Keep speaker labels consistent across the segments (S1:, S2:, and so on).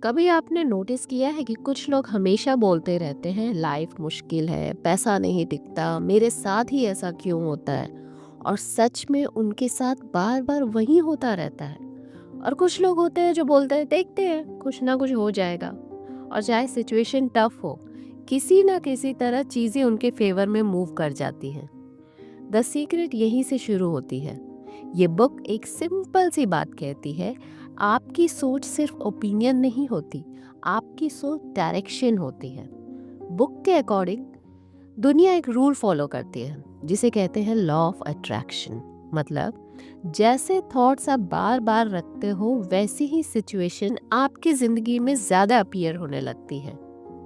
S1: कभी आपने नोटिस किया है कि कुछ लोग हमेशा बोलते रहते हैं लाइफ मुश्किल है, पैसा नहीं टिकता, मेरे साथ ही ऐसा क्यों होता है। और सच में उनके साथ बार बार वही होता रहता है। और कुछ लोग होते हैं जो बोलते हैं देखते हैं कुछ ना कुछ हो जाएगा। और चाहे सिचुएशन टफ हो, किसी ना किसी तरह चीज़ें उनके फेवर में मूव कर जाती हैं। द सीक्रेट यहीं से शुरू होती है। ये बुक एक सिंपल सी बात कहती है, आपकी सोच सिर्फ ओपिनियन नहीं होती, आपकी सोच डायरेक्शन होती है। बुक के अकॉर्डिंग दुनिया एक रूल फॉलो करती है जिसे कहते हैं लॉ ऑफ अट्रैक्शन। मतलब जैसे थॉट्स आप बार बार रखते हो वैसी ही सिचुएशन आपकी जिंदगी में ज्यादा अपीयर होने लगती है।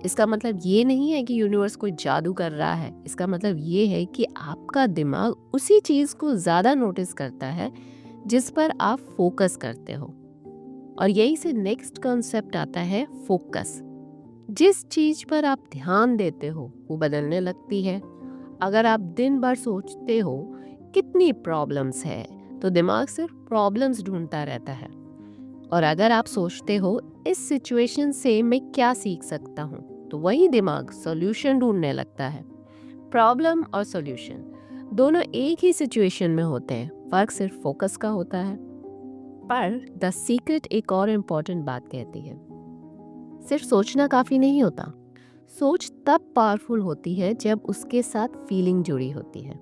S1: इसका मतलब ये नहीं है कि यूनिवर्स कोई जादू कर रहा है, इसका मतलब ये है कि आपका दिमाग उसी चीज को ज्यादा नोटिस करता है जिस पर आप फोकस करते हो। और यही से नेक्स्ट कॉन्सेप्ट आता है फोकस। जिस चीज पर आप ध्यान देते हो वो बदलने लगती है। अगर आप दिन भर सोचते हो कितनी प्रॉब्लम्स है, तो दिमाग सिर्फ प्रॉब्लम्स ढूंढता रहता है। और अगर आप सोचते हो इस सिचुएशन से मैं क्या सीख सकता हूँ, तो वही दिमाग सॉल्यूशन ढूंढने लगता है। प्रॉब्लम और सॉल्यूशन दोनों एक ही सिचुएशन में होते हैं, फर्क सिर्फ फोकस का होता है। पर द सीक्रेट एक और इम्पोर्टेंट बात कहती है, सिर्फ सोचना काफी नहीं होता। सोच तब पावरफुल होती है जब उसके साथ फीलिंग जुड़ी होती है।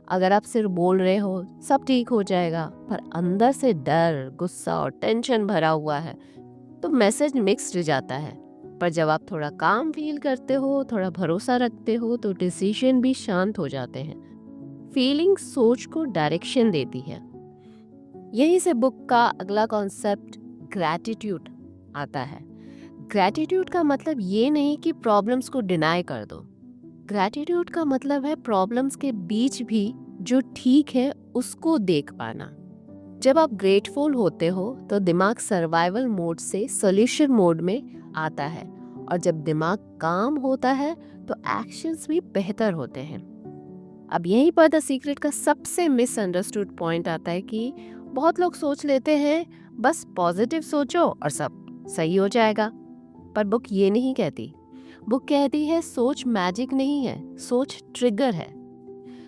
S1: अगर आप सिर्फ बोल रहे हो सब ठीक हो जाएगा, पर अंदर से डर, गुस्सा और टेंशन भरा हुआ है, तो मैसेज मिक्स्ड जाता है। पर जब आप थोड़ा काम फील करते हो, थोड़ा भरोसा रखते हो, तो डिसीजन भी शांत हो जाते हैं। फीलिंग सोच को डायरेक्शन देती है। यहीं से बुक का अगला कॉन्सेप्ट ग्रैटिट्यूड आता है। ग्रैटिट्यूड का मतलब ये नहीं कि प्रॉब्लम्स को डिनाई कर दो। ग्रैटिट्यूड का मतलब है प्रॉब्लम्स के बीच भी जो ठीक है उसको देख पाना। जब आप ग्रेटफुल होते हो तो दिमाग सर्वाइवल मोड से सॉल्यूशन मोड में आता है। और जब दिमाग काम होता है तो एक्शंस भी बेहतर होते हैं। अब यहीं पर द सीक्रेट का सबसे मिसअंडरस्टूड पॉइंट आता है कि बहुत लोग सोच लेते हैं बस पॉजिटिव सोचो और सब सही हो जाएगा। पर बुक ये नहीं कहती। बुक कहती है सोच मैजिक नहीं है, सोच ट्रिगर है।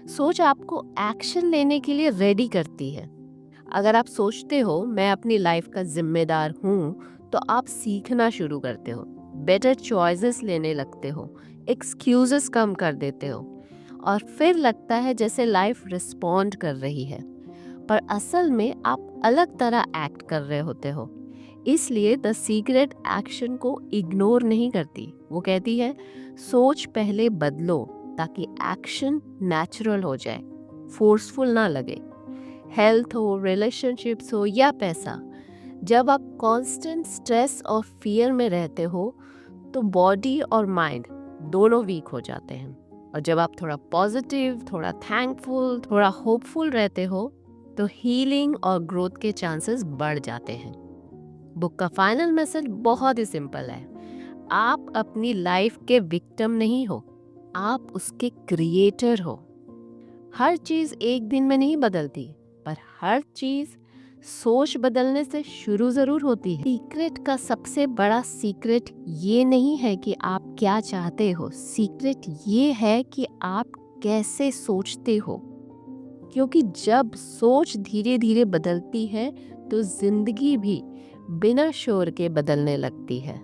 S1: सोच आपको एक्शन लेने के लिए रेडी करती है। अगर आप सोचते हो मैं अपनी लाइफ का जिम्मेदार हूँ, तो आप सीखना शुरू करते हो, बेटर चॉइसेस लेने लगते हो, एक्सक्यूजेस कम कर देते हो, और फिर लगता है जैसे लाइफ रिस्पॉन्ड कर रही है। पर असल में आप अलग तरह एक्ट कर रहे होते हो। इसलिए द सीक्रेट एक्शन को इग्नोर नहीं करती। वो कहती है सोच पहले बदलो ताकि एक्शन नेचुरल हो जाए, फोर्सफुल ना लगे। हेल्थ हो, रिलेशनशिप्स हो या पैसा, जब आप कांस्टेंट स्ट्रेस और फियर में रहते हो तो बॉडी और माइंड दोनों वीक हो जाते हैं। और जब आप थोड़ा पॉजिटिव, थोड़ा थैंकफुल, थोड़ा होपफुल रहते हो तो हीलिंग और ग्रोथ के चांसेस बढ़ जाते हैं। बुक का फाइनल मैसेज बहुत ही सिंपल है, आप अपनी लाइफ के विक्टिम नहीं हो, आप उसके क्रिएटर हो। हर चीज एक दिन में नहीं बदलती, पर हर चीज सोच बदलने से शुरू जरूर होती है। सीक्रेट का सबसे बड़ा सीक्रेट ये नहीं है कि आप क्या चाहते हो, सीक्रेट ये है कि आप कैसे सोचते हो। क्योंकि जब सोच धीरे धीरे बदलती है तो जिंदगी भी बिना शोर के बदलने लगती है।